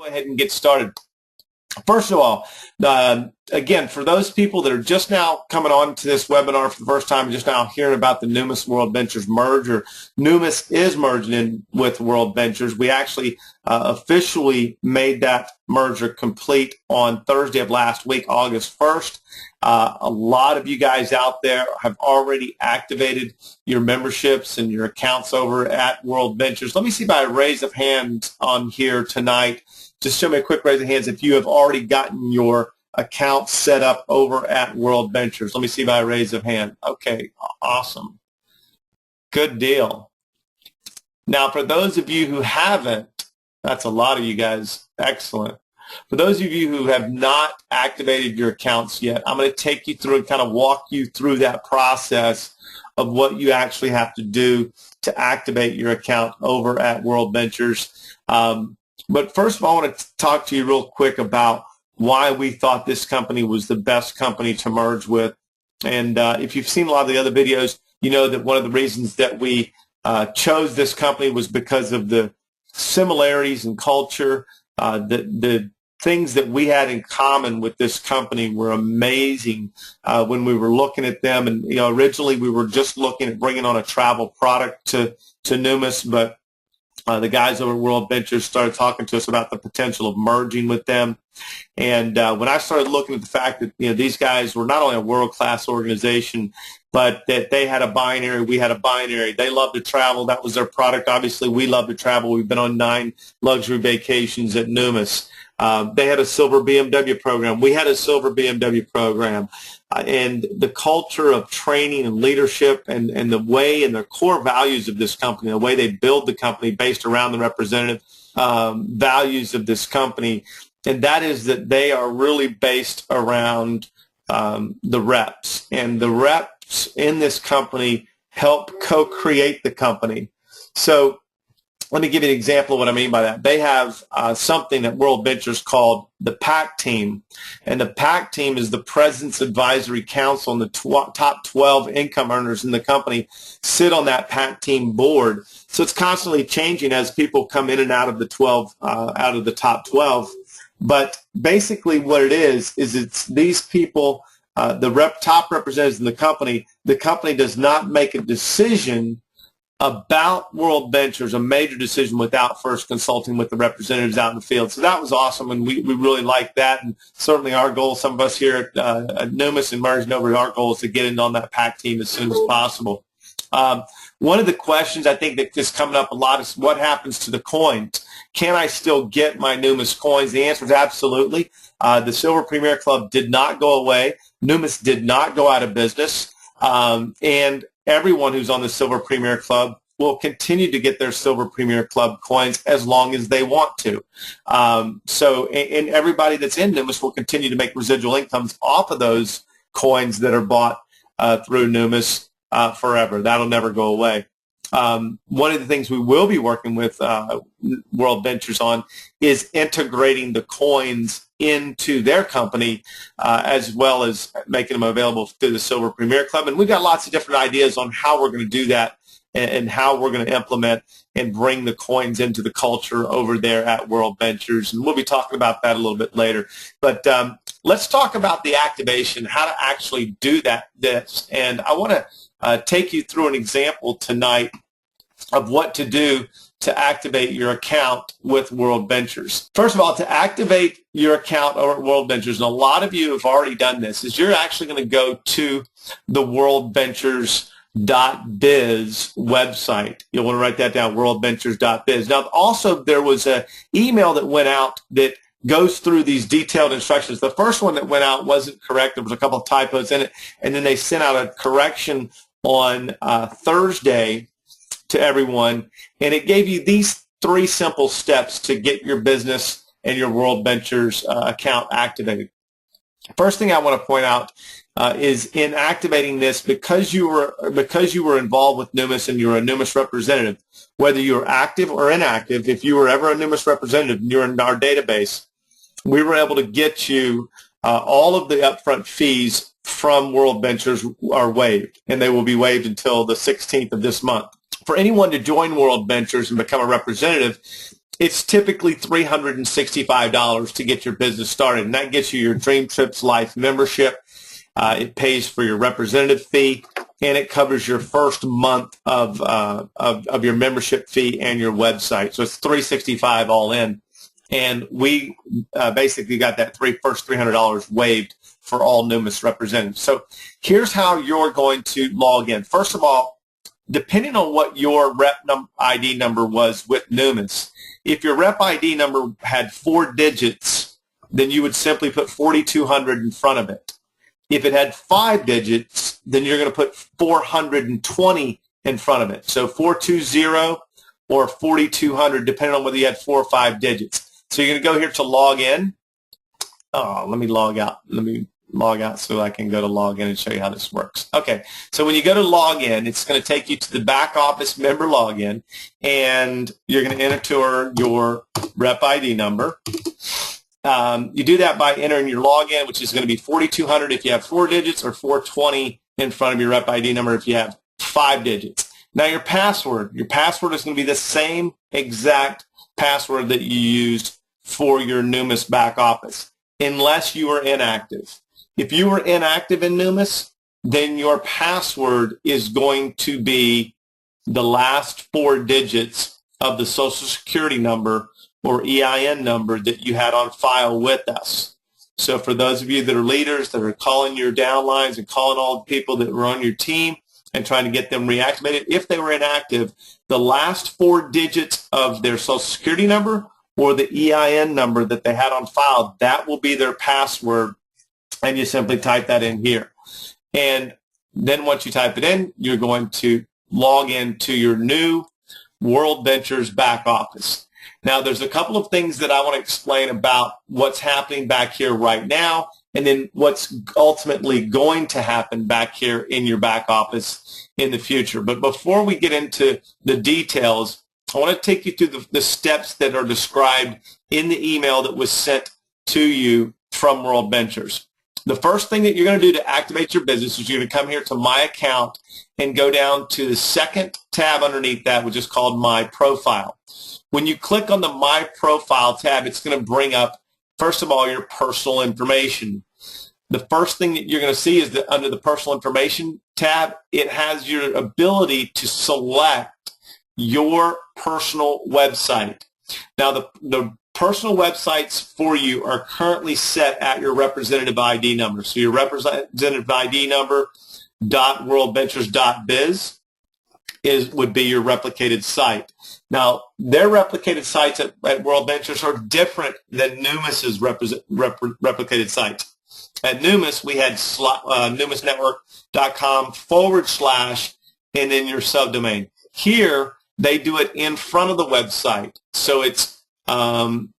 ahead and get started. First of all, again, for those people that are just now coming on to this webinar for the first time, just now hearing about the Numis WorldVentures merger, Numis is merging in with WorldVentures. We actually officially made that merger complete on Thursday of last week, August 1st. A lot of you guys out there have already activated your memberships and your accounts over at WorldVentures. Let me see by a raise of hands on here tonight. Just show me a quick raise of hands if you have already gotten your account set up over at WorldVentures. Let me see by a raise of hand. Okay, awesome. Good deal. Now, for those of you who haven't, that's a lot of you guys. Excellent. For those of you who have not activated your accounts yet, I'm going to take you through and kind of walk you through that process of what you actually have to do to activate your account over at WorldVentures. But first of all, I want to talk to you real quick about why we thought this company was the best company to merge with. And if you've seen a lot of the other videos, you know that one of the reasons that we chose this company was because of the similarities in culture. The things that we had in common with this company were amazing when we were looking at them. And originally we were just looking at bringing on a travel product to Numis, but the guys over at WorldVentures started talking to us about the potential of merging with them. And when I started looking at the fact that these guys were not only a world-class organization, but that they had a binary, we had a binary. They love to travel. That was their product. Obviously, we love to travel. We've been on 9 luxury vacations at Numis. They had a silver BMW program. We had a silver BMW program. And the culture of training and leadership and the way and the core values of this company, the way they build the company based around the representative values of this company, and that is that they are really based around the reps. And the reps in this company help co-create the company. So let me give you an example of what I mean by that. They have something at WorldVentures called the PAC team. And the PAC team is the President's Advisory Council, and the top 12 income earners in the company sit on that PAC team board. So it's constantly changing as people come in and out of the 12, out of the top 12. But basically what it is it's these people, the top representatives in the company does not make a decision about WorldVentures, a major decision, without first consulting with the representatives out in the field. So that was awesome, and we really liked that. And certainly our goal, some of us here at Numis and merging over, our goal is to get in on that PAC team as soon as possible. One of the questions I think that is coming up a lot is what happens to the coins? Can I still get my Numis coins? The answer is absolutely. The Silver Premier Club did not go away. Numis did not go out of business. And everyone who's on the Silver Premier Club will continue to get their Silver Premier Club coins as long as they want to. And everybody that's in Numis will continue to make residual incomes off of those coins that are bought through Numis forever. That'll never go away. One of the things we will be working with WorldVentures on is integrating the coins into their company as well as making them available through the Silver Premier Club. And we've got lots of different ideas on how we're going to do that and how we're going to implement and bring the coins into the culture over there at WorldVentures. And we'll be talking about that a little bit later. But let's talk about the activation, how to actually do this. And I want to take you through an example tonight of what to do to activate your account with WorldVentures. First of all, to activate your account over at WorldVentures, and a lot of you have already done this, is you're actually going to go to the WorldVentures.biz website. You'll want to write that down, WorldVentures.biz. Now, also, there was an email that went out that goes through these detailed instructions. The first one that went out wasn't correct. There was a couple of typos in it, and then they sent out a correction on Thursday to everyone, and it gave you these 3 simple steps to get your business and your WorldVentures account activated. First thing I want to point out is in activating this, because you were involved with Numis and you're a Numis representative, whether you're active or inactive, if you were ever a Numis representative and you're in our database, we were able to get you all of the upfront fees from WorldVentures are waived, and they will be waived until the 16th of this month. For anyone to join WorldVentures and become a representative, it's typically $365 to get your business started, and that gets you your Dream Trips Life membership. It pays for your representative fee, and it covers your first month of your membership fee and your website. So it's $365 all in, and we basically got that first $300 waived for all Numis representatives. So here's how you're going to log in. First of all, depending on what your rep ID number was with Numis, if your rep ID number had 4 digits, then you would simply put 4200 in front of it. If it had 5 digits, then you're going to put 420 in front of it. So 420 or 4200, depending on whether you had 4 or 5 digits. So you're going to go here to log in. Let me log out. Let me log out so I can go to log in and show you how this works. Okay, so when you go to log in, it's going to take you to the back office member login, and you're going to enter your rep ID number. You do that by entering your login, which is going to be 4200 if you have 4 digits, or 420 in front of your rep ID number if you have 5 digits. Now your password is going to be the same exact password that you used for your Numis back office, unless you are inactive. If you were inactive in Numis, then your password is going to be the last 4 digits of the Social Security number or EIN number that you had on file with us. So for those of you that are leaders that are calling your downlines and calling all the people that were on your team and trying to get them reactivated, if they were inactive, the last 4 digits of their Social Security number or the EIN number that they had on file, that will be their password, and you simply type that in here. And then once you type it in, you're going to log into your new WorldVentures back office. Now, there's a couple of things that I want to explain about what's happening back here right now, and then what's ultimately going to happen back here in your back office in the future. But before we get into the details, I want to take you through the steps that are described in the email that was sent to you from WorldVentures. The first thing that you're going to do to activate your business is you're going to come here to My Account and go down to the second tab underneath that, which is called My Profile. When you click on the My Profile tab, it's going to bring up, first of all, your personal information. The first thing that you're going to see is that under the Personal Information tab, it has your ability to select your personal website. Now, the personal websites for you are currently set at your representative ID number. So your representative ID number .worldventures.biz would be your replicated site. Now, their replicated sites at WorldVentures are different than Numis's replicated sites. At Numis, we had numisnetwork.com / and then your subdomain. Here, they do it in front of the website. So it's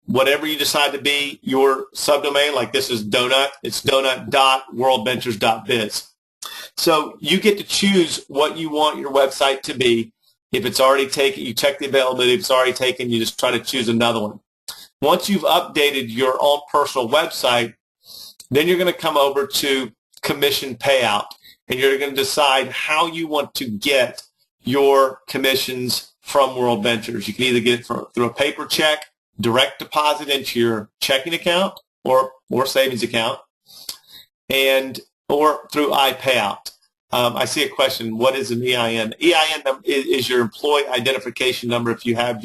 whatever you decide to be your subdomain, like this is donut, it's donut.worldventures.biz. So you get to choose what you want your website to be. If it's already taken, you check the availability. If it's already taken, you just try to choose another one. Once you've updated your own personal website, then you're going to come over to commission payout, and you're going to decide how you want to get your commissions from WorldVentures. You can either get it through a paper check, direct deposit into your checking account or savings account, or through iPayout. I see a question. What is an EIN? EIN is your employee identification number. If you have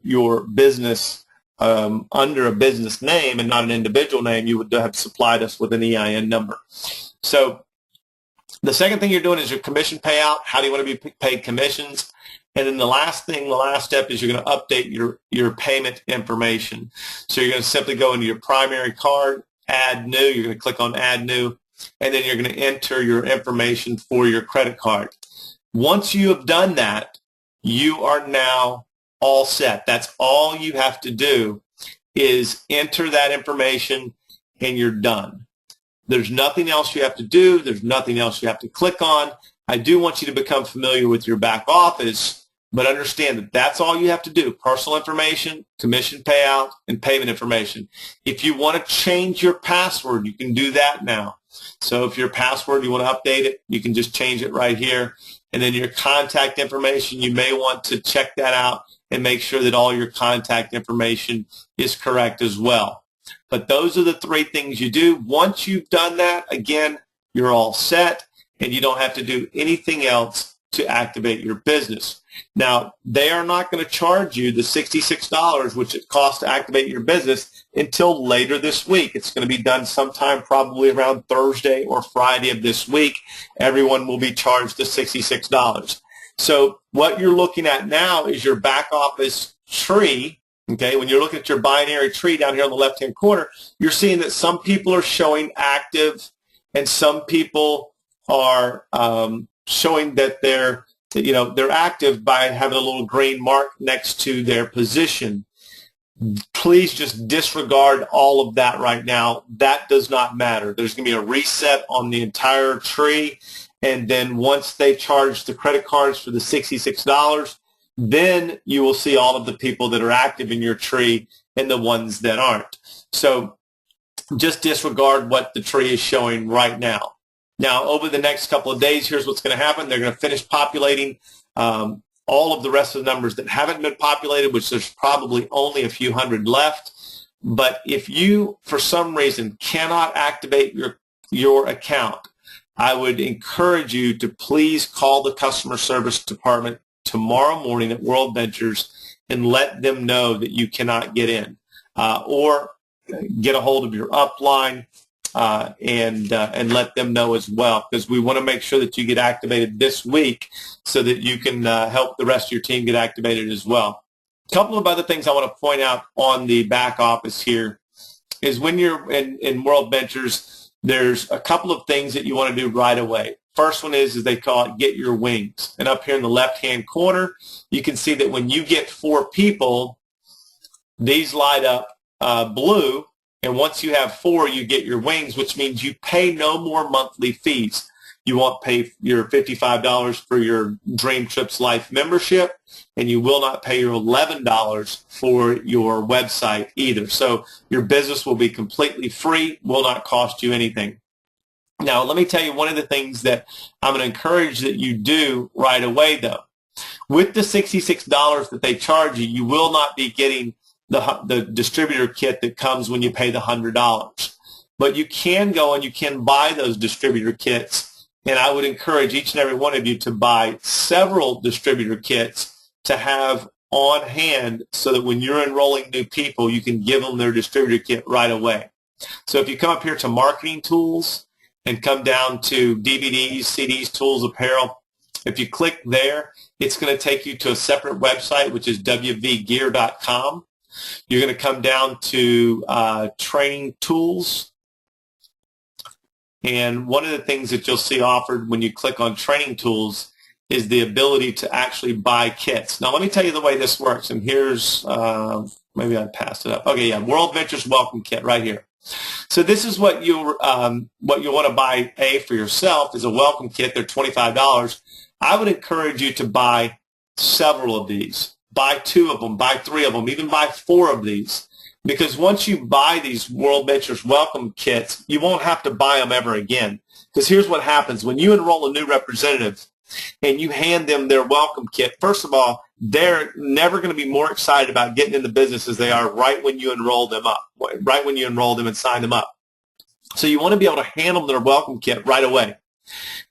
your business under a business name and not an individual name, you would have supplied us with an EIN number. So the second thing you're doing is your commission payout. How do you want to be paid commissions? And then the last step is you're going to update your payment information. So you're going to simply go into your primary card, add new. You're going to click on add new, and then you're going to enter your information for your credit card. Once you have done that, you are now all set. That's all you have to do is enter that information, and you're done. There's nothing else you have to do. There's nothing else you have to click on. I do want you to become familiar with your back office, but understand that that's all you have to do. Personal information, commission payout, and payment information. If you want to change your password, you can do that now. So if your password, you want to update it, you can just change it right here. And then your contact information, you may want to check that out and make sure that all your contact information is correct as well. But those are the 3 things you do. Once you've done that, again, you're all set, and you don't have to do anything else to activate your business. Now, they are not going to charge you the $66, which it costs to activate your business, until later this week. It's going to be done sometime probably around Thursday or Friday of this week. Everyone will be charged the $66. So what you're looking at now is your back office tree. Okay, when you're looking at your binary tree down here on the left-hand corner, you're seeing that some people are showing active and some people are showing that they're active by having a little green mark next to their position. Please just disregard all of that right now. That does not matter. There's going to be a reset on the entire tree, and then once they charge the credit cards for the $66, then you will see all of the people that are active in your tree and the ones that aren't. So just disregard what the tree is showing right now. Now, over the next couple of days, here's what's going to happen. They're going to finish populating all of the rest of the numbers that haven't been populated, which there's probably only a few hundred left. But if you, for some reason, cannot activate your account, I would encourage you to please call the customer service department tomorrow morning at WorldVentures and let them know that you cannot get in, or get a hold of your upline and let them know as well, because we want to make sure that you get activated this week so that you can help the rest of your team get activated as well. A couple of other things I want to point out on the back office here is when you're in WorldVentures, there's a couple of things that you want to do right away. First one is they call it get your wings. And up here in the left-hand corner, you can see that when you get 4 people, these light up blue. And once you have 4, you get your wings, which means you pay no more monthly fees. You won't pay your $55 for your Dream Trips Life membership, and you will not pay your $11 for your website either. So your business will be completely free, will not cost you anything. Now, let me tell you one of the things that I'm going to encourage that you do right away, though. With the $66 that they charge you, you will not be getting the distributor kit that comes when you pay the $100. But you can go and you can buy those distributor kits, and I would encourage each and every one of you to buy several distributor kits to have on hand so that when you're enrolling new people, you can give them their distributor kit right away. So if you come up here to marketing tools and come down to DVDs, CDs, tools, apparel, if you click there, it's going to take you to a separate website, which is wvgear.com. You're going to come down to training tools, and one of the things that you'll see offered when you click on training tools is the ability to actually buy kits. Now, let me tell you the way this works, and here's, maybe I passed it up. Okay, yeah, WorldVentures Welcome Kit right here. So this is what you want to buy for yourself is a welcome kit. They're $25. I would encourage you to buy several of these. Buy 2 of them, buy 3 of them, even buy 4 of these. Because once you buy these WorldVentures welcome kits, you won't have to buy them ever again. Because here's what happens. When you enroll a new representative and you hand them their welcome kit, first of all, they're never going to be more excited about getting in the business as they are right when you enroll them up, right when you enroll them and sign them up. So you want to be able to hand them their welcome kit right away.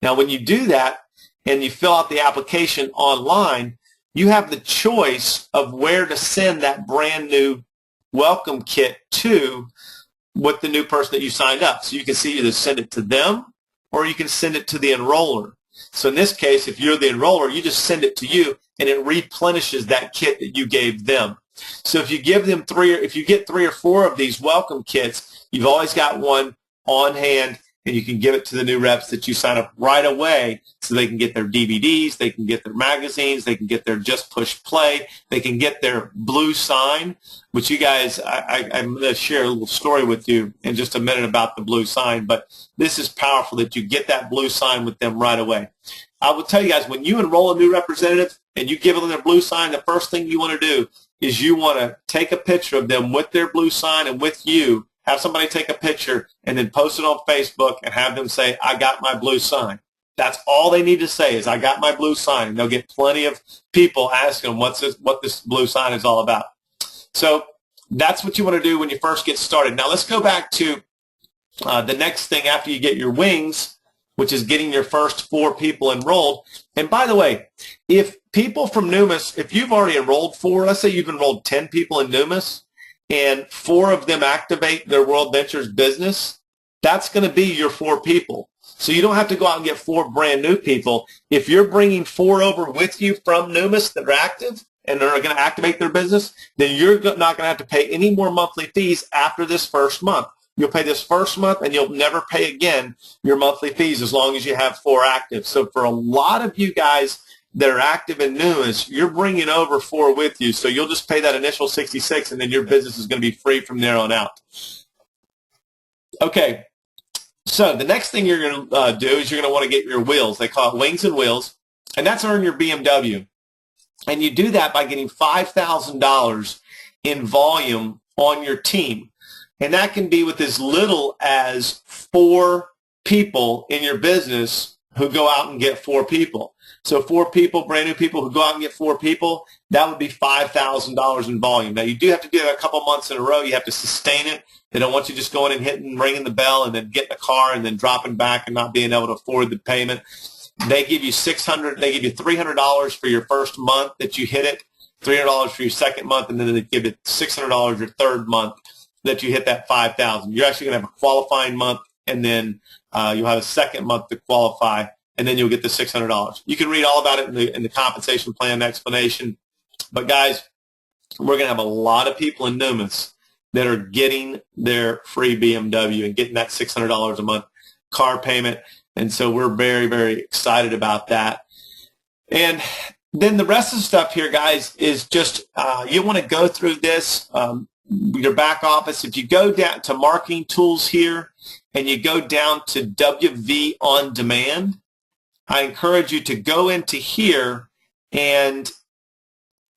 Now, when you do that and you fill out the application online, you have the choice of where to send that brand new welcome kit to with the new person that you signed up. So you can see either send it to them or you can send it to the enroller. So in this case, if you're the enroller, you just send it to you and it replenishes that kit that you gave them. So if you give them if you get 3 or 4 of these welcome kits, you've always got one on hand, and you can give it to the new reps that you sign up right away so they can get their DVDs, they can get their magazines, they can get their Just Push Play, they can get their blue sign, which you guys, I'm going to share a little story with you in just a minute about the blue sign, but this is powerful that you get that blue sign with them right away. I will tell you guys, when you enroll a new representative and you give them their blue sign, the first thing you want to do is you want to take a picture of them with their blue sign and with you. Have somebody take a picture and then post it on Facebook and have them say, I got my blue sign. That's all they need to say is, I got my blue sign. And they'll get plenty of people asking them what this blue sign is all about. So that's what you want to do when you first get started. Now let's go back to the next thing after you get your wings, which is getting your first 4 people enrolled. And by the way, if people from Numis, if you've already enrolled 4, let's say you've enrolled 10 people in Numis, and 4 of them activate their WorldVentures business, that's going to be your 4 people. So you don't have to go out and get 4 brand new people. If you're bringing 4 over with you from Numis that are active and are going to activate their business, then you're not going to have to pay any more monthly fees after this first month. You'll pay this first month, and you'll never pay again your monthly fees as long as you have 4 active. So for a lot of you guys that are active in Numis, you're bringing over 4 with you. So you'll just pay that initial $66, and then your business is going to be free from there on out. Okay. So the next thing you're going to do is you're going to want to get your wheels. They call it wings and wheels, and that's earn your BMW. And you do that by getting $5,000 in volume on your team. And that can be with as little as 4 people in your business who go out and get 4 people. So 4 people, brand new people who go out and get 4 people, that would be $5,000 in volume. Now, you do have to do that a couple months in a row. You have to sustain it. They don't want you just going and hitting, ringing the bell, and then getting a car and then dropping back and not being able to afford the payment. They give you $300 for your first month that you hit it, $300 for your second month, and then they give you $600 your third month that you hit that 5,000. You're actually going to have a qualifying month, and then you'll have a second month to qualify, and then you'll get the $600. You can read all about it in the compensation plan explanation. But guys, we're going to have a lot of people in Numis that are getting their free BMW and getting that $600 a month car payment. And so we're very, very excited about that. And then the rest of the stuff here, guys, is just you want to go through this, your back office. If you go down to marketing tools here and you go down to WV on demand, I encourage you to go into here and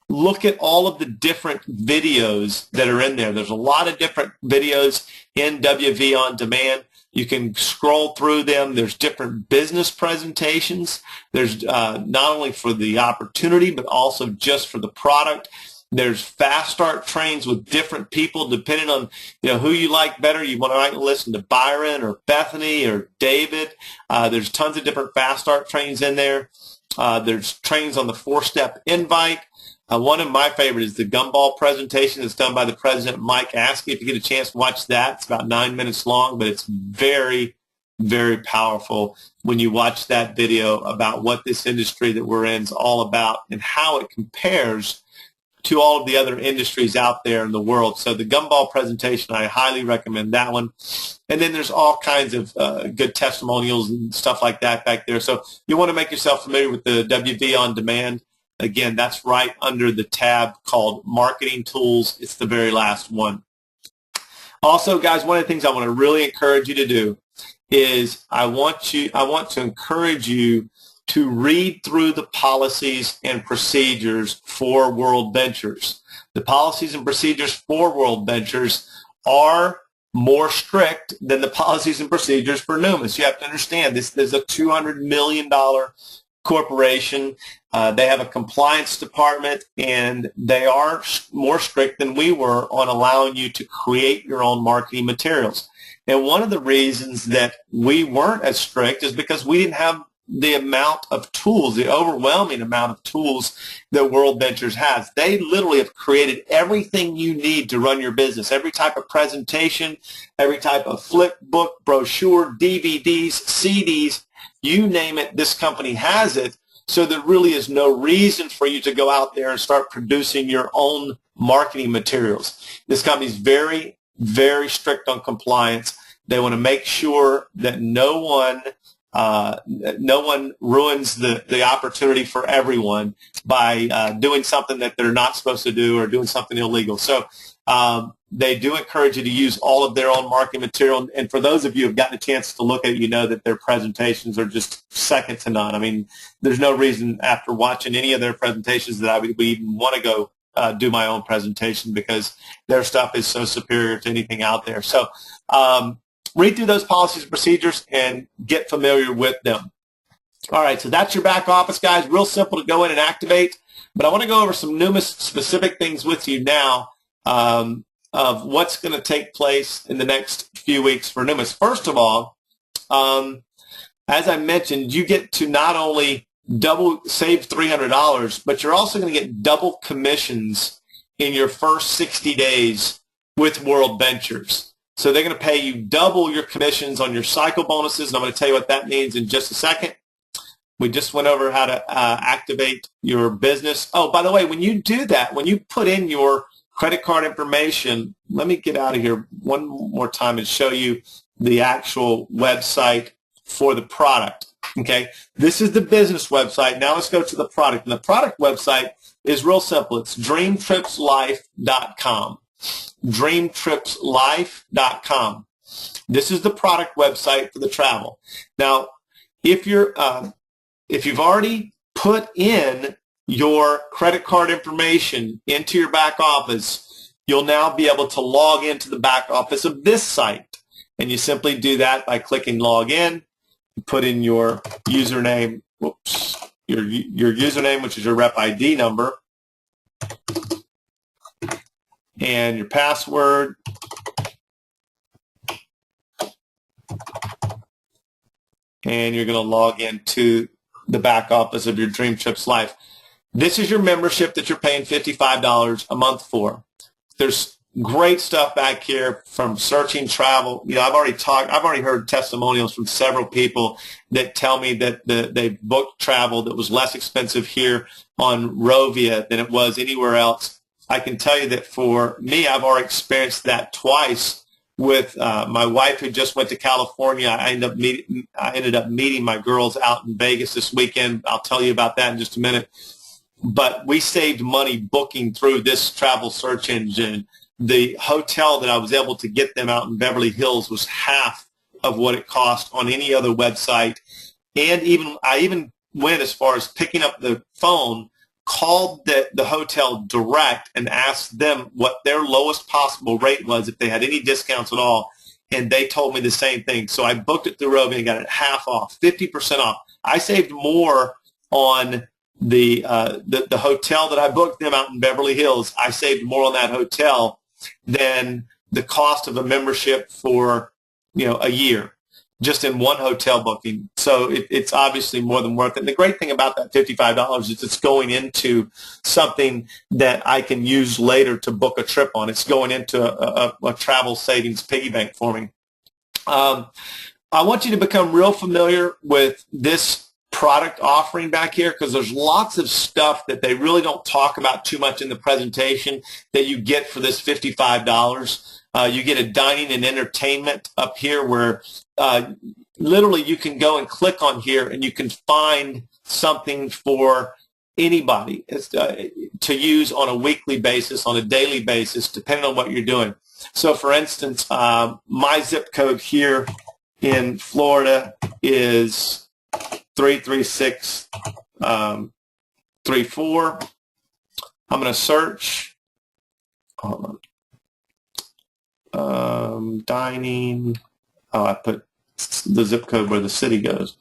look at all of the different videos that are in there. There's a lot of different videos in WV on demand. You can scroll through them. There's different business presentations. There's not only for the opportunity, but also just for the product. There's fast start trains with different people depending on who you like better. You want to listen to Byron or Bethany or David. There's tons of different fast start trains in there. There's trains on the 4-step invite. One of my favorite is the gumball presentation that's done by the president, Mike Askey. If you get a chance to watch that, it's about 9 minutes long, but it's very, very powerful when you watch that video about what this industry that we're in is all about and how it compares to all of the other industries out there in the world. So the gumball presentation, I highly recommend that one. And then there's all kinds of good testimonials and stuff like that back there. So you want to make yourself familiar with the WV on demand. Again, that's right under the tab called Marketing Tools. It's the very last one. Also, guys, one of the things I want to really encourage you to do is I want to encourage you to read through the policies and procedures for WorldVentures. The policies and procedures for WorldVentures are more strict than the policies and procedures for Numis. You have to understand this is a $200 million corporation. They have a compliance department, and they are more strict than we were on allowing you to create your own marketing materials. And one of the reasons that we weren't as strict is because we didn't have the amount of tools, the overwhelming amount of tools that WorldVentures has. They literally have created everything you need to run your business, every type of presentation, every type of flip book, brochure, DVDs, CDs, you name it, this company has it. So there really is no reason for you to go out there and start producing your own marketing materials. This company is very, very strict on compliance. They want to make sure that no one ruins the opportunity for everyone by doing something that they're not supposed to do or doing something illegal. So they do encourage you to use all of their own marketing material. And for those of you who have gotten a chance to look at it, you know that their presentations are just second to none. I mean, there's no reason after watching any of their presentations that I would even want to go do my own presentation, because their stuff is so superior to anything out there. So read through those policies and procedures and get familiar with them. All right, so that's your back office, guys. Real simple to go in and activate. But I want to go over some Numis specific things with you now of what's going to take place in the next few weeks for Numis. First of all, as I mentioned, you get to not only save $300, but you're also going to get double commissions in your first 60 days with WorldVentures. So they're going to pay you double your commissions on your cycle bonuses, and I'm going to tell you what that means in just a second. We just went over how to activate your business. Oh, by the way, when you do that, when you put in your credit card information, let me get out of here one more time and show you the actual website for the product. Okay, this is the business website. Now let's go to the product. And the product website is real simple. It's dreamtripslife.com. Dreamtripslife.com. This is the product website for the travel. Now, if you've already put in your credit card information into your back office, you'll now be able to log into the back office of this site. And you simply do that by clicking log in. You put in your username, your username, which is your rep ID number, and your password. And you're going to log into the back office of your Dream Trips Life. This is your membership that you're paying $55 a month for. There's great stuff back here from searching travel. You know, I've already heard testimonials from several people that tell me that they booked travel that was less expensive here on Rovia than it was anywhere else. I can tell you that for me, I've already experienced that twice with my wife, who just went to California. I ended up meeting my girls out in Vegas this weekend. I'll tell you about that in just a minute. But we saved money booking through this travel search engine. The hotel that I was able to get them out in Beverly Hills was half of what it cost on any other website. And I even went as far as picking up the phone, called the hotel direct and asked them what their lowest possible rate was, if they had any discounts at all, and they told me the same thing. So I booked it through Rovi and got it half off, 50% off. I saved more on the hotel that I booked them out in Beverly Hills. I saved more on that hotel than the cost of a membership for, a year, just in one hotel booking. So it's obviously more than worth it. And the great thing about that $55 is it's going into something that I can use later to book a trip on. It's going into a travel savings piggy bank for me. I want you to become real familiar with this product offering back here, because there's lots of stuff that they really don't talk about too much in the presentation that you get for this $55. You get a dining and entertainment up here where literally you can go and click on here and you can find something for anybody to use on a weekly basis, on a daily basis, depending on what you're doing. So, for instance, my zip code here in Florida is 33634. I'm going to search. Hold on. Dining. Oh, I put the zip code where the city goes.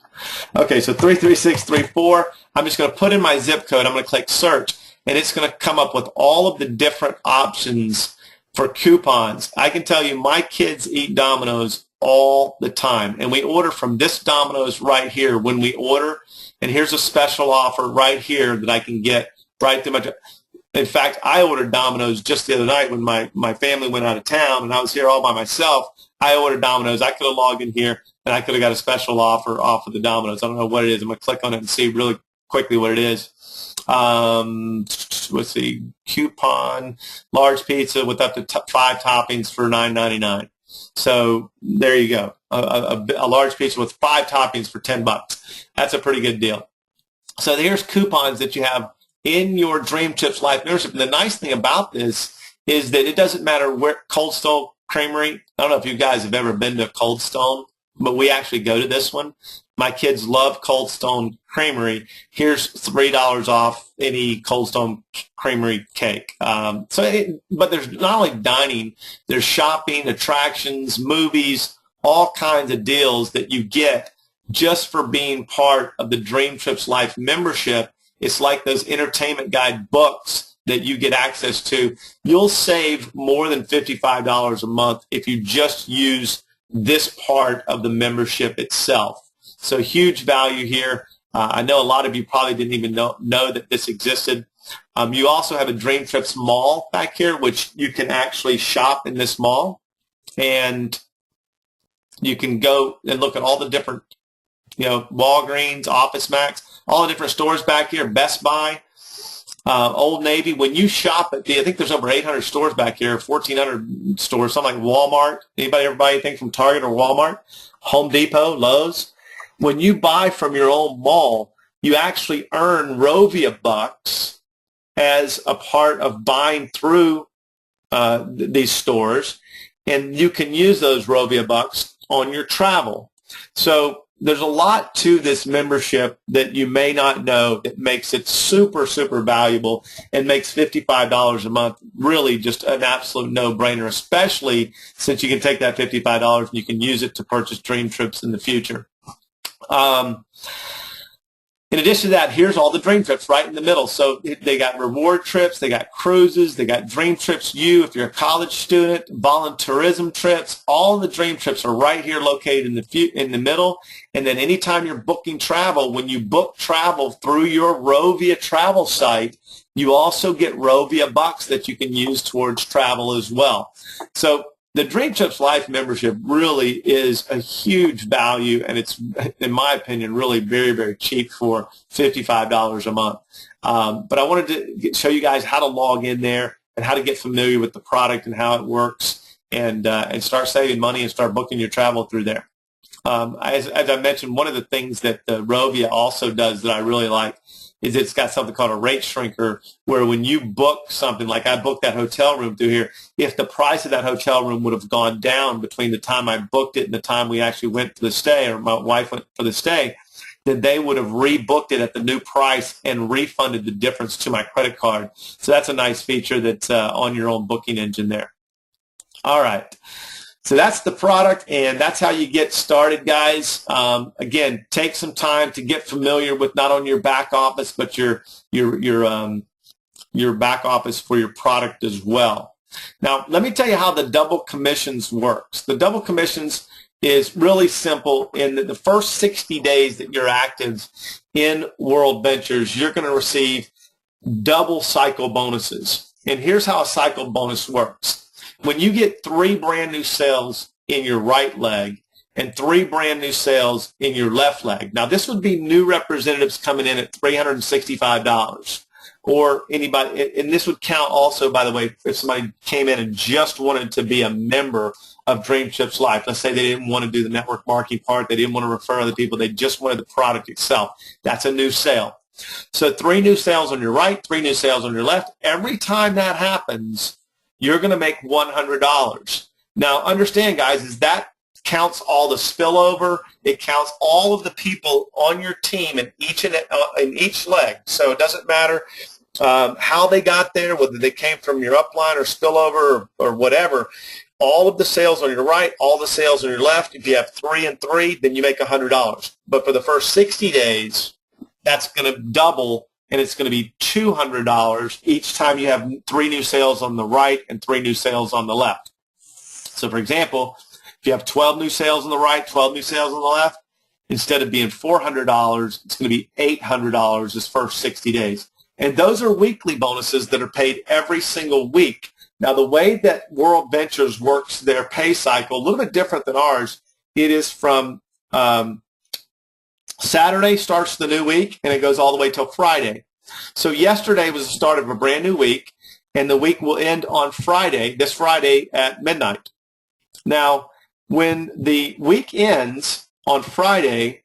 Okay, so 33634. I'm just going to put in my zip code. I'm going to click search, and it's going to come up with all of the different options for coupons. I can tell you my kids eat Domino's all the time, and we order from this Domino's right here when we order, and here's a special offer right here that I can get right through my. In fact, I ordered Domino's just the other night when my family went out of town and I was here all by myself. I ordered Domino's. I could have logged in here and I could have got a special offer off of the Domino's. I don't know what it is. I'm going to click on it and see really quickly what it is. Let's see. Coupon, large pizza with up to 5 toppings for $9.99. So there you go. A large pizza with 5 toppings for $10. That's a pretty good deal. So here's coupons that you have in your Dream Trips Life membership. And the nice thing about this is that it doesn't matter where. Cold Stone Creamery, I don't know if you guys have ever been to Cold Stone, but we actually go to this one. My kids love Cold Stone Creamery. Here's $3 off any Cold Stone Creamery cake. But there's not only dining, there's shopping, attractions, movies, all kinds of deals that you get just for being part of the Dream Trips Life membership. It's like those entertainment guide books that you get access to. You'll save more than $55 a month if you just use this part of the membership itself. So huge value here. I know a lot of you probably didn't even know that this existed. You also have a Dream Trips mall back here, which you can actually shop in this mall. And you can go and look at all the different, Walgreens, Office Max, all the different stores back here, Best Buy, Old Navy. When you shop at I think there's over 800 stores back here, 1,400 stores, something like Walmart. Anybody ever buy anything from Target or Walmart? Home Depot, Lowe's. When you buy from your own mall, you actually earn Rovia bucks as a part of buying through these stores, and you can use those Rovia bucks on your travel. So there's a lot to this membership that you may not know that makes it super, super valuable and makes $55 a month really just an absolute no-brainer, especially since you can take that $55 and you can use it to purchase Dream Trips in the future. In addition to that, here's all the Dream Trips right in the middle. So they got reward trips, they got cruises, they got Dream Trips U if you're a college student, volunteerism trips. All the Dream Trips are right here located in the middle. And then anytime you're booking travel, when you book travel through your Rovia travel site, you also get Rovia bucks that you can use towards travel as well. So the Dream Trips Life membership really is a huge value, and it's, in my opinion, really very, very cheap for $55 a month. But I wanted to show you guys how to log in there and how to get familiar with the product and how it works, and start saving money and start booking your travel through there. As I mentioned, one of the things that the Rovia also does that I really like is it's got something called a rate shrinker, where when you book something, like I booked that hotel room through here, if the price of that hotel room would have gone down between the time I booked it and the time we actually went for the stay, or my wife went for the stay, then they would have rebooked it at the new price and refunded the difference to my credit card. So that's a nice feature that's on your own booking engine there. All right. So that's the product, and that's how you get started, guys. Again, take some time to get familiar with not only your back office, but your back office for your product as well. Now, let me tell you how the double commissions works. The double commissions is really simple. In the first 60 days that you're active in WorldVentures, you're going to receive double cycle bonuses. And here's how a cycle bonus works. When you get 3 brand new sales in your right leg and 3 brand new sales in your left leg. Now, this would be new representatives coming in at $365, or anybody, and this would count also, by the way, if somebody came in and just wanted to be a member of Dream Trips Life. Let's say they didn't want to do the network marketing part, they didn't want to refer other people, they just wanted the product itself. That's a new sale. So 3 new sales on your right, 3 new sales on your left. Every time that happens, you're going to make $100. Now, understand, guys, is that counts all the spillover. It counts all of the people on your team in each leg. So it doesn't matter how they got there, whether they came from your upline or spillover or whatever. All of the sales on your right, all the sales on your left. If you have 3 and 3, then you make $100. But for the first 60 days, that's going to double, and it's going to be $200 each time you have 3 new sales on the right and 3 new sales on the left. So, for example, if you have 12 new sales on the right, 12 new sales on the left, instead of being $400, it's going to be $800 this first 60 days. And those are weekly bonuses that are paid every single week. Now, the way that WorldVentures works their pay cycle, a little bit different than ours. It is from Saturday starts the new week, and it goes all the way till Friday. So yesterday was the start of a brand new week, and the week will end on Friday, this Friday at midnight. Now, when the week ends on Friday,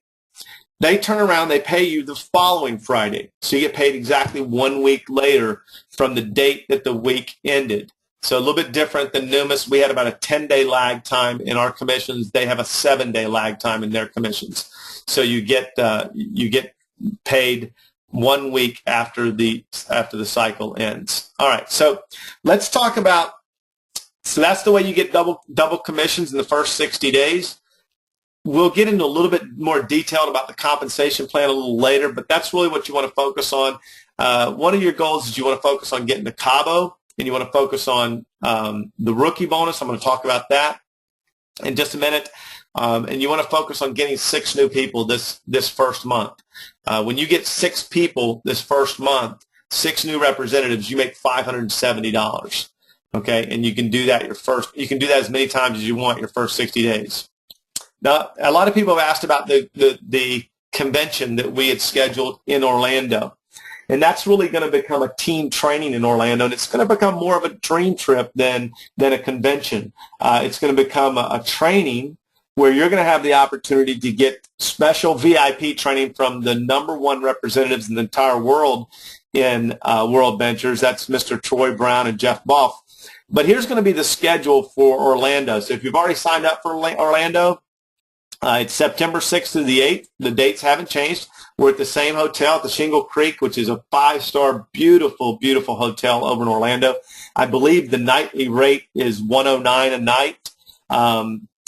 they turn around, they pay you the following Friday. So you get paid exactly 1 week later from the date that the week ended. So a little bit different than Numis. We had about a 10-day lag time in our commissions. They have a 7-day lag time in their commissions. So you get paid 1 week after the cycle ends. All right. So let's talk about. So that's the way you get double commissions in the first 60 days. We'll get into a little bit more detail about the compensation plan a little later, but that's really what you want to focus on. One of your goals is you want to focus on getting to Cabo, and you want to focus on the rookie bonus. I'm going to talk about that in just a minute. And you want to focus on getting 6 new people this first month. When you get 6 people this first month, 6 new representatives, you make $570. Okay, and you can do that you can do that as many times as you want your first 60 days. Now, a lot of people have asked about the convention that we had scheduled in Orlando. And that's really going to become a team training in Orlando, and it's going to become more of a dream trip than a convention. It's going to become a training where you're going to have the opportunity to get special VIP training from the #1 representatives in the entire world in WorldVentures. That's Mr. Troy Brown and Jeff Boff. But here's going to be the schedule for Orlando. So if you've already signed up for Orlando, it's September 6th through the 8th. The dates haven't changed. We're at the same hotel at the Shingle Creek, which is a 5-star, beautiful, beautiful hotel over in Orlando. I believe the nightly rate is $109 a night.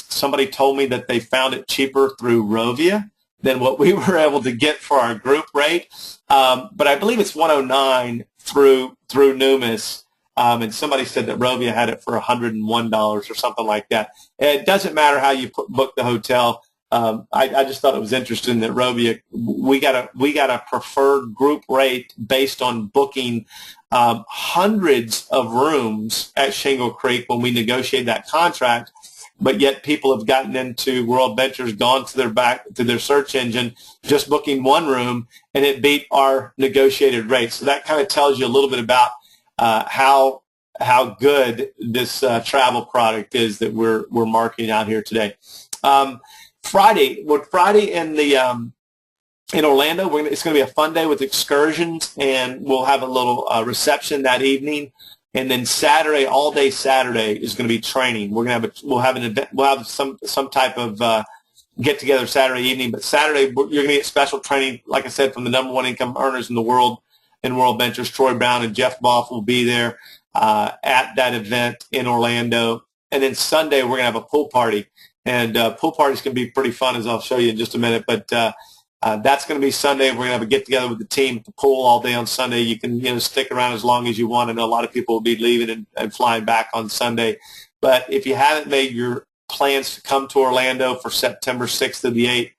Somebody told me that they found it cheaper through Rovia than what we were able to get for our group rate. But I believe it's $109 through Numis. And somebody said that Rovia had it for $101 or something like that. And it doesn't matter how you book the hotel. I just thought it was interesting that Rovia, we got a preferred group rate based on booking hundreds of rooms at Shingle Creek when we negotiated that contract. But yet people have gotten into WorldVentures, gone to their search engine, just booking 1 room, and it beat our negotiated rate. So that kind of tells you a little bit about how good this travel product is that we're marketing out here today. Friday in Orlando, it's going to be a fun day with excursions, and we'll have a little reception that evening. And then Saturday, all day Saturday, is going to be training. We'll have an event. We'll have some type of get together Saturday evening. But Saturday, you're going to get special training, like I said, from the #1 income earners in the world in WorldVentures. Troy Brown and Jeff Boff will be there at that event in Orlando. And then Sunday, we're going to have a pool party. And pool parties can be pretty fun, as I'll show you in just a minute. But that's going to be Sunday. We're going to have a get-together with the team at the pool all day on Sunday. You can stick around as long as you want. I know a lot of people will be leaving and flying back on Sunday. But if you haven't made your plans to come to Orlando for September 6th to the 8th,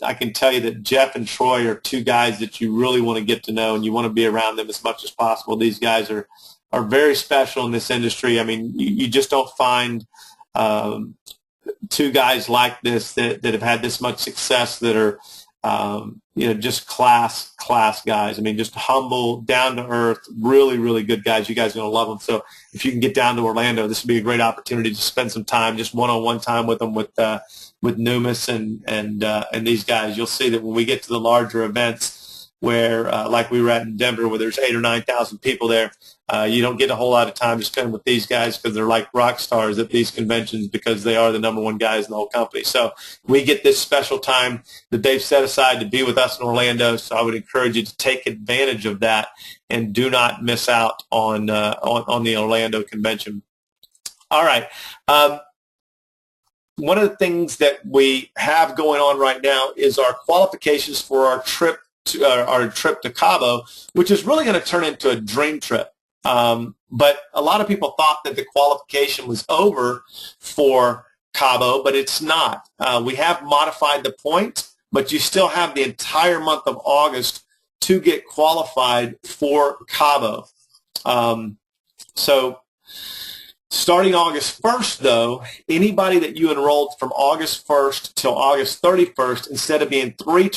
I can tell you that Jeff and Troy are 2 guys that you really want to get to know, and you want to be around them as much as possible. These guys are very special in this industry. I mean, you just don't find 2 guys like this that have had this much success that are just class guys. I mean, just humble, down to earth, really, really good guys. You guys are going to love them. So if you can get down to Orlando, this would be a great opportunity to spend some time, just one-on-one time with them, with Numis and these guys. You'll see that when we get to the larger events where, like we were at in Denver, where there's 8,000 or 9,000 people there, you don't get a whole lot of time to spend with these guys because they're like rock stars at these conventions because they are the #1 guys in the whole company. So we get this special time that they've set aside to be with us in Orlando. So I would encourage you to take advantage of that and do not miss out on the Orlando convention. All right. One of the things that we have going on right now is our qualifications for our trip to Cabo, which is really going to turn into a dream trip. But a lot of people thought that the qualification was over for Cabo, but it's not. We have modified the points, but you still have the entire month of August to get qualified for Cabo. So starting August 1st, though, anybody that you enrolled from August 1st till August 31st, instead of being 3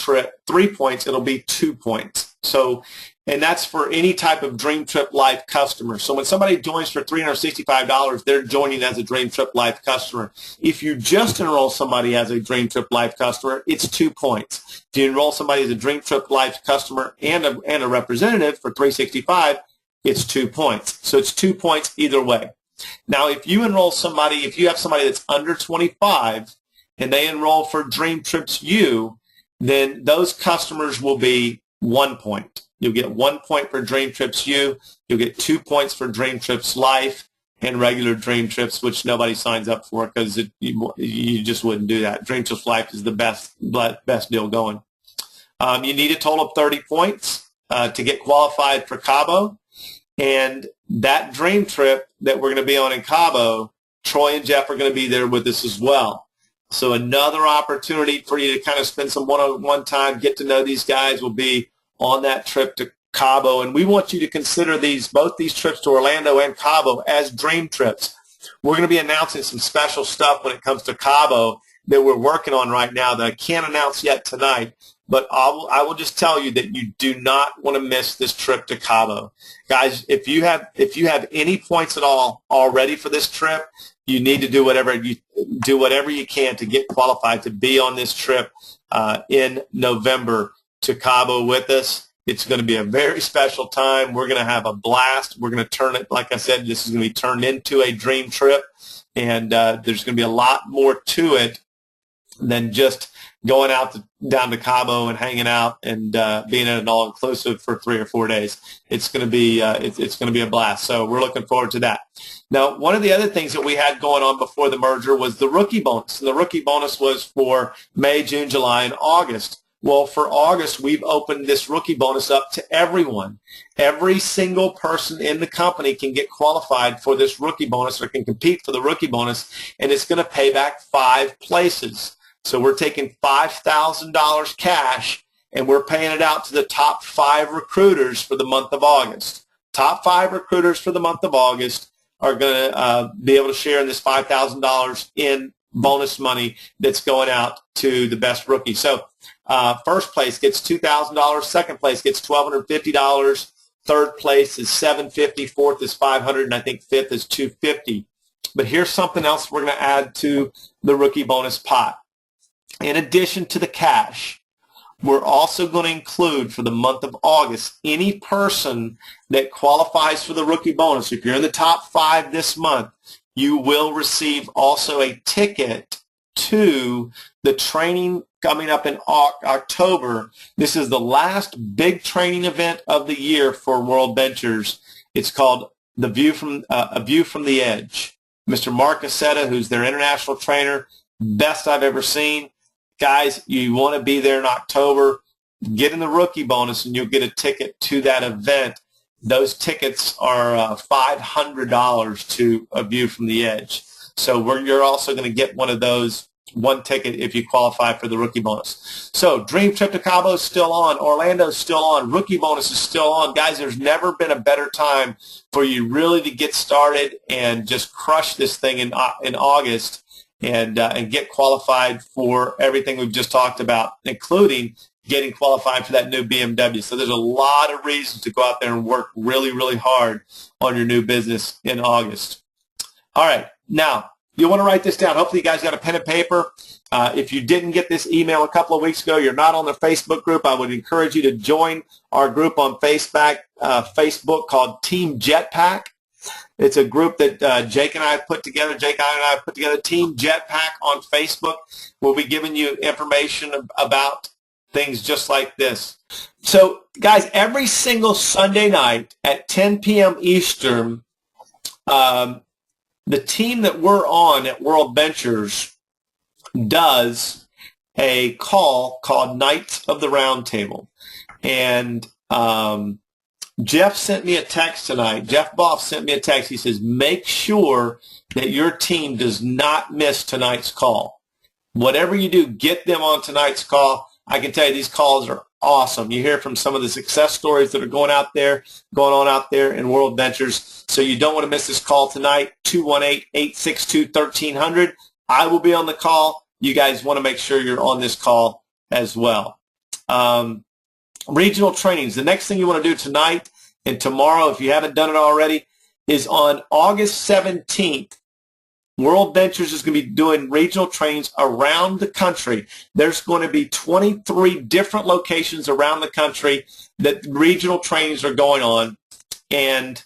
points, it'll be 2 points. So, and that's for any type of Dream Trip Life customer. So when somebody joins for $365, they're joining as a Dream Trip Life customer. If you just enroll somebody as a Dream Trip Life customer, it's 2 points. If you enroll somebody as a Dream Trip Life customer and a representative for $365, it's 2 points. So it's 2 points either way. Now, if you have somebody that's under 25 and they enroll for Dream Trips U, then those customers will be 1 point. You'll get 1 point for Dream Trips U. You'll get 2 points for Dream Trips Life, and regular dream trips, which nobody signs up for because you just wouldn't do that. Dream Trips Life is the best deal going. You need a total of 30 points to get qualified for Cabo. And that dream trip that we're going to be on in Cabo, Troy and Jeff are going to be there with us as well. So another opportunity for you to kind of spend some one-on-one time, get to know these guys, will be on that trip to Cabo. And we want you to consider both these trips to Orlando and Cabo as dream trips. We're going to be announcing some special stuff when it comes to Cabo that we're working on right now that I can't announce yet tonight. But I will just tell you that you do not want to miss this trip to Cabo. Guys, if you have any points at all already for this trip, you need to do whatever you can to get qualified to be on this trip in November to Cabo with us. It's going to be a very special time. We're going to have a blast. We're going to turn it, like I said, this is going to be turned into a dream trip, and there's going to be a lot more to it than just going down to Cabo and hanging out and being at an all-inclusive for 3 or 4 days. It's going to be it's going to be a blast. So we're looking forward to that. Now, one of the other things that we had going on before the merger was the rookie bonus, and the rookie bonus was for May, June, July, and August. Well, for August, we've opened this rookie bonus up to everyone. Every single person in the company can get qualified for this rookie bonus or can compete for the rookie bonus, and it's going to pay back 5 places. So we're taking $5,000 cash, and we're paying it out to the top 5 recruiters for the month of August. Top 5 recruiters for the month of August are going to be able to share in this $5,000 in bonus money that's going out to the best rookie. So first place gets $2,000. Second place gets $1,250. Third place is $750. Fourth is $500, and I think fifth is $250. But here's something else we're going to add to the rookie bonus pot. In addition to the cash, we're also going to include for the month of August any person that qualifies for the rookie bonus. If you're in the top 5 this month, you will receive also a ticket to the training coming up in October. This is the last big training event of the year for WorldVentures. It's called A View from the Edge. Mr. Mark Aceta, who's their international trainer, best I've ever seen. Guys, you want to be there in October. Get in the rookie bonus, and you'll get a ticket to that event. Those tickets are $500 to A View from the Edge. So you're also going to get one ticket if you qualify for the rookie bonus. So Dream Trip to Cabo is still on. Orlando's still on. Rookie bonus is still on. Guys, there's never been a better time for you really to get started and just crush this thing in August. And get qualified for everything we've just talked about, including getting qualified for that new BMW. So there's a lot of reasons to go out there and work really, really hard on your new business in August. All right. Now, you want to write this down. Hopefully you guys got a pen and paper. If you didn't get this email a couple of weeks ago, you're not on the Facebook group, I would encourage you to join our group on Facebook called Team Jetpack. It's a group that Jake and I have put together. Team Jetpack on Facebook. We'll be giving you information about things just like this. So, guys, every single Sunday night at 10 p.m. Eastern, the team that we're on at WorldVentures does a call called Knights of the Round Table. And Jeff sent me a text tonight. Jeff Boff sent me a text. He says, make sure that your team does not miss tonight's call. Whatever you do, get them on tonight's call. I can tell you these calls are awesome. You hear from some of the success stories that are going on out there in WorldVentures. So you don't want to miss this call tonight, 218-862-1300. I will be on the call. You guys want to make sure you're on this call as well. Regional trainings. The next thing you want to do tonight and tomorrow, if you haven't done it already, is on August 17th. WorldVentures is going to be doing regional trainings around the country. There's going to be 23 different locations around the country that regional trainings are going on, and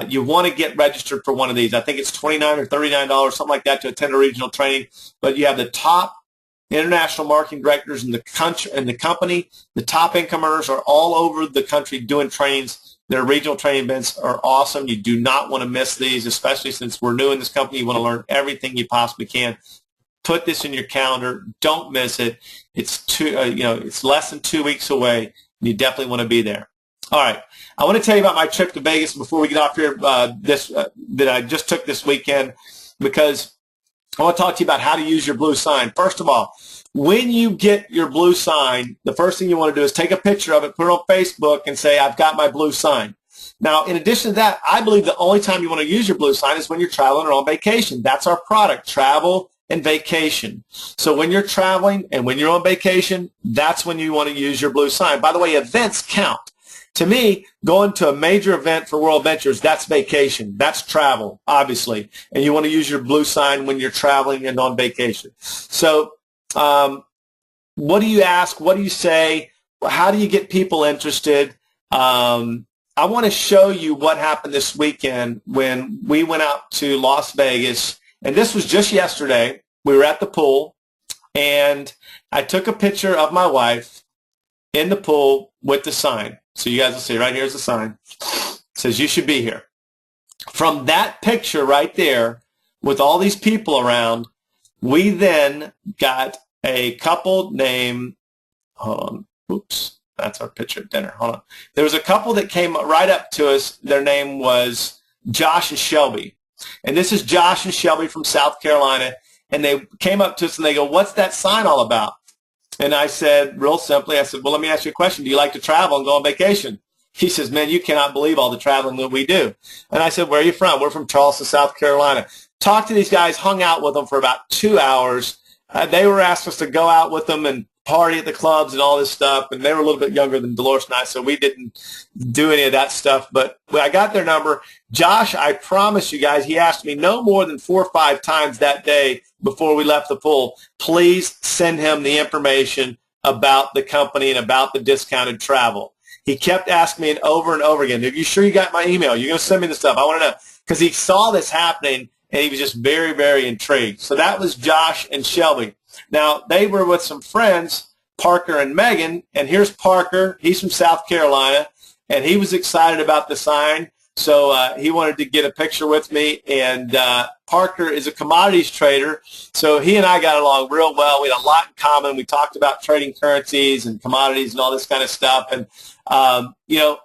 you want to get registered for one of these. I think it's $29 or $39, something like that, to attend a regional training. But you have the top international marketing directors in the country, in the company. The top income earners are all over the country doing trainings Their regional training events are awesome. You do not want to miss these, especially since we're new in this company. You want to learn everything you possibly can. Put this in your calendar. Don't miss it. It's it's less than 2 weeks away. You definitely want to be there. All right. I want to tell you about my trip to Vegas before we get off here. That I just took this weekend, because I want to talk to you about how to use your blue sign. First of all, when you get your blue sign, the first thing you want to do is take a picture of it, put it on Facebook, and say, I've got my blue sign. Now, in addition to that, I believe the only time you want to use your blue sign is when you're traveling or on vacation. That's our product, travel and vacation. So when you're traveling and when you're on vacation, that's when you want to use your blue sign. By the way, events count. To me, going to a major event for WorldVentures, that's vacation. That's travel, obviously. And you want to use your blue sign when you're traveling and on vacation. So what do you ask? What do you say? How do you get people interested? I want to show you what happened this weekend when we went out to Las Vegas. And this was just yesterday. We were at the pool, and I took a picture of my wife in the pool with the sign. So you guys will see right here's the sign. It says, you should be here. From that picture right there with all these people around, we then got a couple named, hold on, oops, that's our picture at dinner. Hold on. There was a couple that came right up to us. Their name was Josh and Shelby. And this is Josh and Shelby from South Carolina. And they came up to us and they go, what's that sign all about? And I said, real simply, I said, well, let me ask you a question. Do you like to travel and go on vacation? He says, man, you cannot believe all the traveling that we do. And I said, where are you from? We're from Charleston, South Carolina. Talked to these guys, hung out with them for about 2 hours. They were asked us to go out with them and party at the clubs and all this stuff. And they were a little bit younger than Dolores and I, so we didn't do any of that stuff. But I got their number. Josh, I promise you guys, he asked me no more than 4 or 5 times that day before we left the pool, please send him the information about the company and about the discounted travel. He kept asking me over and over again, are you sure you got my email? You're going to send me the stuff. I want to know. Because he saw this happening, and he was just very, very intrigued. So that was Josh and Shelby. Now, they were with some friends, Parker and Megan, and here's Parker. He's from South Carolina, and he was excited about the sign. So he wanted to get a picture with me, and Parker is a commodities trader, so he and I got along real well. We had a lot in common. We talked about trading currencies and commodities and all this kind of stuff. And,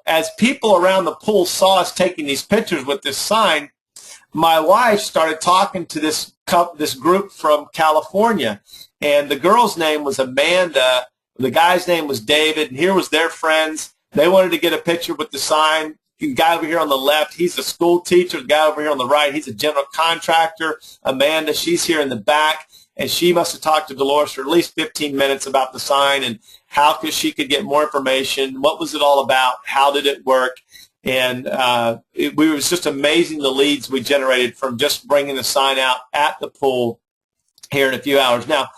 as people around the pool saw us taking these pictures with this sign, my wife started talking to this group from California, and the girl's name was Amanda. The guy's name was David, and here was their friends. They wanted to get a picture with the sign. The guy over here on the left, he's a school teacher. The guy over here on the right, he's a general contractor. Amanda, she's here in the back, and she must have talked to Dolores for at least 15 minutes about the sign and how she could get more information. What was it all about? How did it work? And it was just amazing the leads we generated from just bringing the sign out at the pool here in a few hours. Now,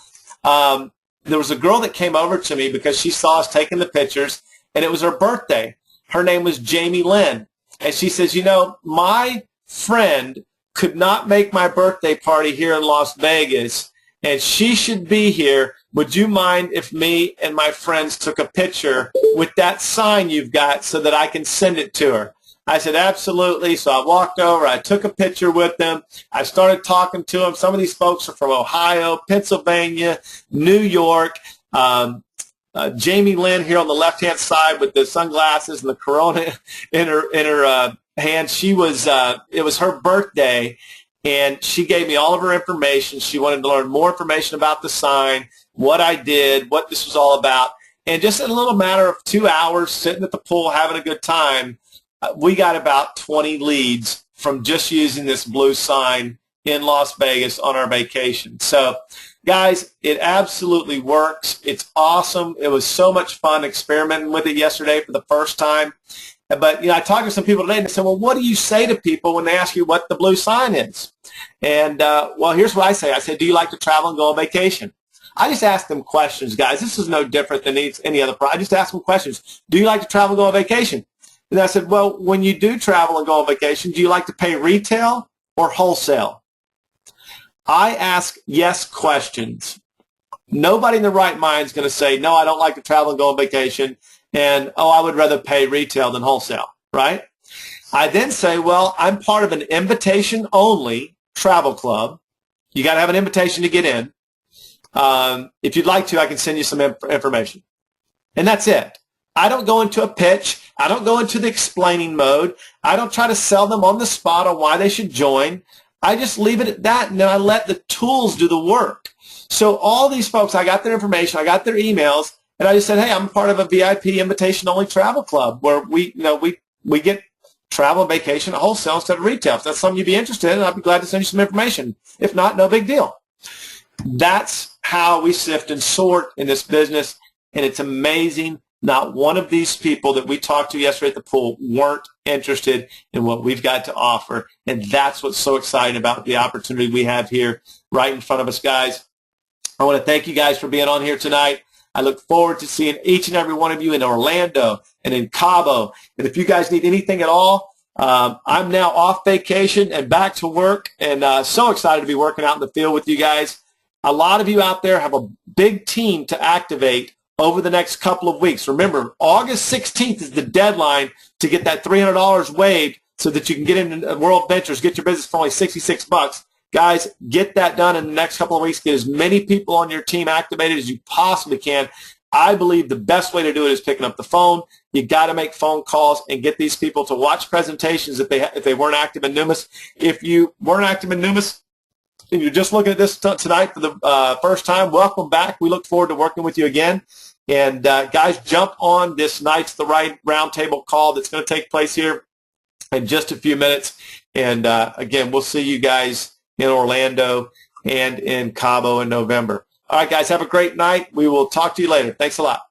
there was a girl that came over to me because she saw us taking the pictures, and it was her birthday. Her name was Jamie Lynn, and she says, my friend could not make my birthday party here in Las Vegas, and she should be here. Would you mind if me and my friends took a picture with that sign you've got so that I can send it to her? I said, absolutely. So I walked over. I took a picture with them. I started talking to them. Some of these folks are from Ohio, Pennsylvania, New York. Jamie Lynn here on the left-hand side with the sunglasses and the Corona in her hand. It was her birthday, and she gave me all of her information. She wanted to learn more information about the sign, what I did, what this was all about. And just in a little matter of 2 hours sitting at the pool having a good time, we got about 20 leads from just using this blue sign in Las Vegas on our vacation. So, guys, it absolutely works. It's awesome. It was so much fun experimenting with it yesterday for the first time. But, I talked to some people today, and they said, well, what do you say to people when they ask you what the blue sign is? And, here's what I say. I said, do you like to travel and go on vacation? I just ask them questions, guys. This is no different than any other product. I just ask them questions. Do you like to travel and go on vacation? And I said, well, when you do travel and go on vacation, do you like to pay retail or wholesale? I ask yes questions. Nobody in their right mind is going to say, no, I don't like to travel and go on vacation, and, I would rather pay retail than wholesale, right? I then say, well, I'm part of an invitation-only travel club. You got to have an invitation to get in. If you'd like to, I can send you some information. And that's it. I don't go into a pitch. I don't go into the explaining mode. I don't try to sell them on the spot on why they should join. I just leave it at that, and then I let the tools do the work. So all these folks, I got their information, I got their emails, and I just said, hey, I'm part of a VIP invitation-only travel club where we get travel and vacation at wholesale instead of retail. If that's something you'd be interested in, I'd be glad to send you some information. If not, no big deal. That's how we sift and sort in this business, and it's amazing. Not one of these people that we talked to yesterday at the pool weren't interested in what we've got to offer, and that's what's so exciting about the opportunity we have here right in front of us, guys. I want to thank you guys for being on here tonight. I look forward to seeing each and every one of you in Orlando and in Cabo. And if you guys need anything at all, I'm now off vacation and back to work, and so excited to be working out in the field with you guys. A lot of you out there have a big team to activate over the next couple of weeks. Remember, August 16th is the deadline to get that $300 waived so that you can get into WorldVentures, get your business for only $66. Guys, get that done in the next couple of weeks. Get as many people on your team activated as you possibly can. I believe the best way to do it is picking up the phone. You got to make phone calls and get these people to watch presentations if they weren't active in Numis. If you weren't active in Numis and you're just looking at this tonight for the first time, welcome back. We look forward to working with you again. And guys, jump on this Knights the Right roundtable call that's going to take place here in just a few minutes. And again, we'll see you guys in Orlando and in Cabo in November. All right, guys, have a great night. We will talk to you later. Thanks a lot.